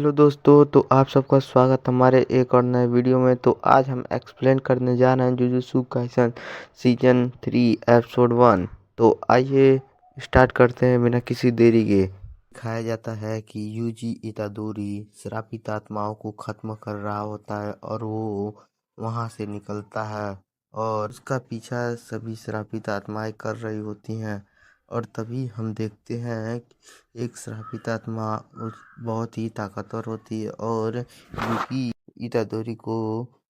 Hello दोस्तों, तो आप सबका स्वागत हमारे एक और नए वीडियो में। तो आज हम एक्सप्लेन करने जा रहे हैं जुजुत्सु काइसन सीजन 3 एपिसोड 1। तो आइए स्टार्ट करते हैं बिना किसी देरी के। दिखाया जाता है कि यूजी इतादोरी श्रापित आत्माओं को खत्म कर रहा होता है और वो वहां से निकलता है और उसका पीछा सभी श्रापित आत्माएं कर रही होती हैं। और तभी हम देखते हैं कि एक श्रापित आत्मा बहुत ही ताकतवर होती है और यूकी इतादोरी को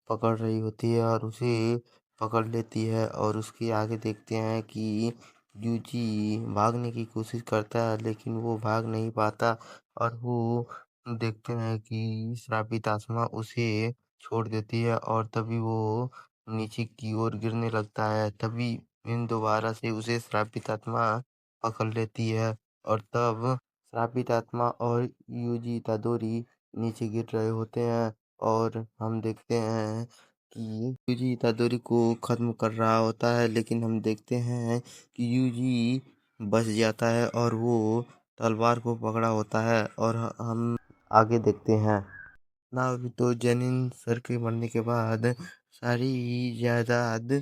पकड़ रही होती है और उसे पकड़ लेती है। और उसके आगे देखते हैं कि यूजी भागने की कोशिश करता है लेकिन वो भाग नहीं पाता और वो देखते हैं कि श्रापित आत्मा उसे छोड़ देती है और तभी वो नीचे की ओर गिरने लगता है। तभी इन दोबारा से उसे श्रापित आत्मा पकड़ लेती है और तब श्रापित आत्मा और यूजी इतादोरी नीचे गिर रहे होते हैं और हम देखते हैं कि यूजी इतादोरी को खत्म कर रहा होता है, लेकिन हम देखते हैं कि यूजी बच जाता है और वो तलवार को पकड़ा होता है। और हम आगे देखते हैं नारुतो जेनिन सर के मरने के बाद सारी जायदाद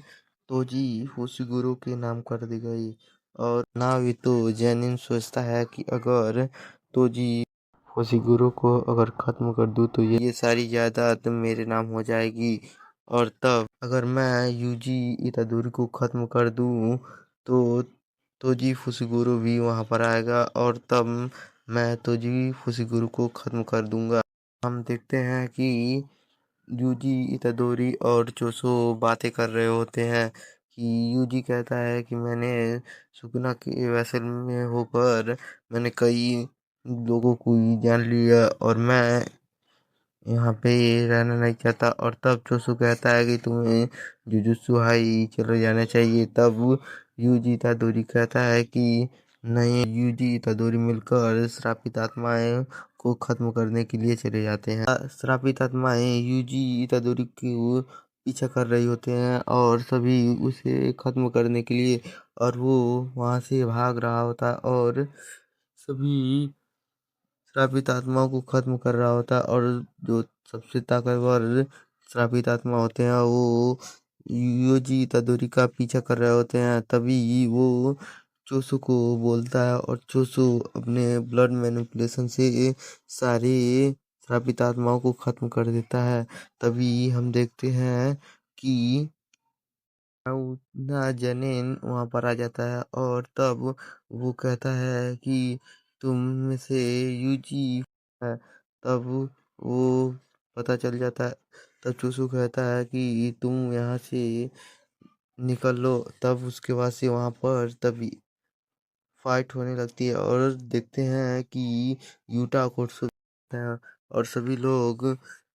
तोजी होशिगुरो के नाम कर दी गई और नारुतो जेनिन सोचता है कि अगर तोजी होशिगुरो को अगर खत्म कर दूं तो ये सारी जायदाद मेरे नाम हो जाएगी। और तब अगर मैं यूजी इतादोरी को खत्म कर दूं तो तोजी फुसिगुरो भी वहां पर आएगा और तब मैं तोजी फुसिगुरो को खत्म कर दूंगा। हम देखते हैं कि यूजी इतादोरी और चोसो बातें कर रहे होते हैं कि यूजी कहता है कि मैंने सुकुना के वेसल में होकर मैंने कई लोगों को जान लिया और मैं यहाँ पे रहना नहीं चाहता। और तब चोसो कहता है कि तुम्हें जुजुत्सु हाई चले जाना चाहिए। तब यूजी इतादोरी कहता है कि नहीं, यूजी इतादोरी मिलकर श्रापित आत्माएं को खत्म करने के लिए चले जाते हैं। श्रापित आत्माएं यूजी इतादोरी को पीछा कर रही होते हैं और सभी उसे खत्म करने के लिए, और वो वहां से भाग रहा होता है और सभी श्रापित आत्माओं को खत्म कर रहा होता है। और जो सबसे ताकतवर श्रापित आत्मा होते हैं वो यूजी इतादोरी का पीछा कर रहे होते हैं। तभी वो चोसू को बोलता है और चोसू अपने ब्लड मैनिपुलेशन से सारे श्रापित आत्माओं को खत्म कर देता है। तभी हम देखते हैं कि ना जनेन वहां पर आ जाता है और तब वो कहता है कि तुम में से यूजी है। तब वो पता चल जाता है। तब चूसू कहता है कि तुम यहाँ से निकल लो। तब उसके बाद से वहां पर तभी फाइट होने लगती है और देखते हैं कि यूटा कोत्सु है और सभी लोग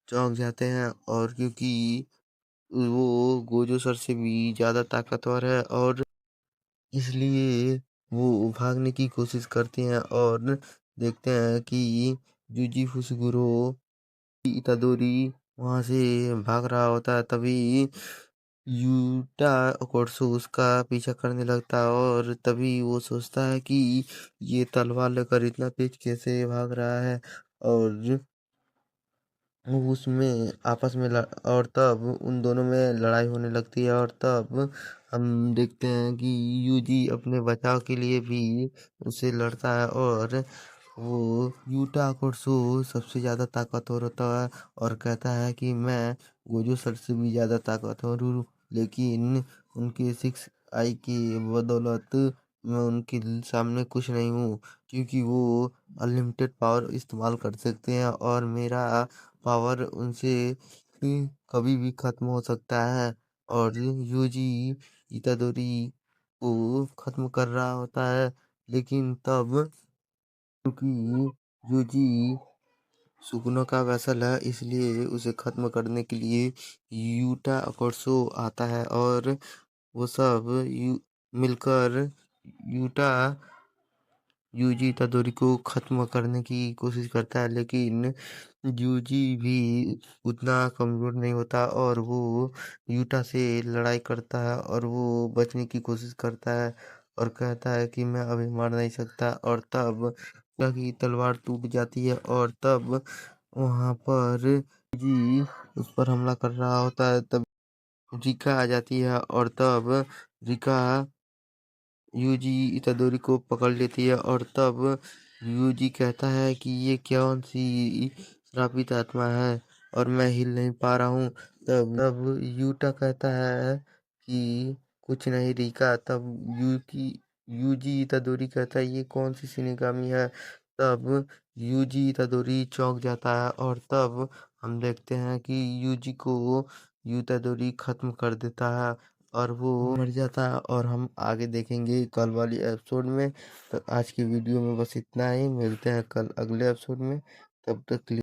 चौंक जाते हैं। और क्योंकि वो गोजो सर से भी ज्यादा ताकतवर है और इसलिए वो भागने की कोशिश करते हैं और देखते हैं कि जूजी फुसुगुरो इतादोरी वहां से भाग रहा होता है। तभी यूटा ओकोत्सु उसका पीछा करने लगता है और तभी वो सोचता है कि ये तलवार लेकर इतना तेज कैसे भाग रहा है। और उसमें आपस में और तब उन दोनों में लड़ाई होने लगती है। और तब हम देखते हैं कि यूजी अपने बचाव के लिए भी उससे लड़ता है और वो यूटा कोत्सु सबसे ज़्यादा ताकतवर होता है और कहता है कि मैं गोजो सर से भी ज़्यादा ताकतवर हूँ, लेकिन उनके 6 आई की बदौलत मैं उनके सामने कुछ नहीं हूँ, क्योंकि वो अनलिमिटेड पावर इस्तेमाल कर सकते हैं और मेरा पावर उनसे कभी भी खत्म हो सकता है। और यूजी इतादोरी को खत्म कर रहा होता है, लेकिन तब क्योंकि यूजी सुकुनो का वेसल है इसलिए उसे खत्म करने के लिए यूटा अकोत्सु आता है और वो सब मिलकर यूटा यूजी इतादोरी को खत्म करने की कोशिश करता है। लेकिन यूजी भी उतना कमजोर नहीं होता और वो यूटा से लड़ाई करता है और वो बचने की कोशिश करता है और कहता है कि मैं अभी मर नहीं सकता। और तब की तलवार टूट जाती है और तब वहाँ पर जी उस पर हमला कर रहा होता है, तब रिका आ जाती है और तब रिका यूजी इतादोरी को पकड़ लेती है और तब यूजी कहता है कि ये कौन सी श्रापित आत्मा है और मैं हिल नहीं पा रहा हूँ। तब यूटा कहता है कि कुछ नहीं रिका। तब यूजी इतादोरी कहता है ये कौन सी शिनिगामी है। तब यूजी इतादोरी चौंक जाता है और तब हम देखते हैं कि यूजी को यूतादोरी खत्म कर देता है और वो मर जाता है। और हम आगे देखेंगे कल वाली एपिसोड में। तो आज की वीडियो में बस इतना ही, मिलते हैं कल अगले एपिसोड में। तब तक के लिए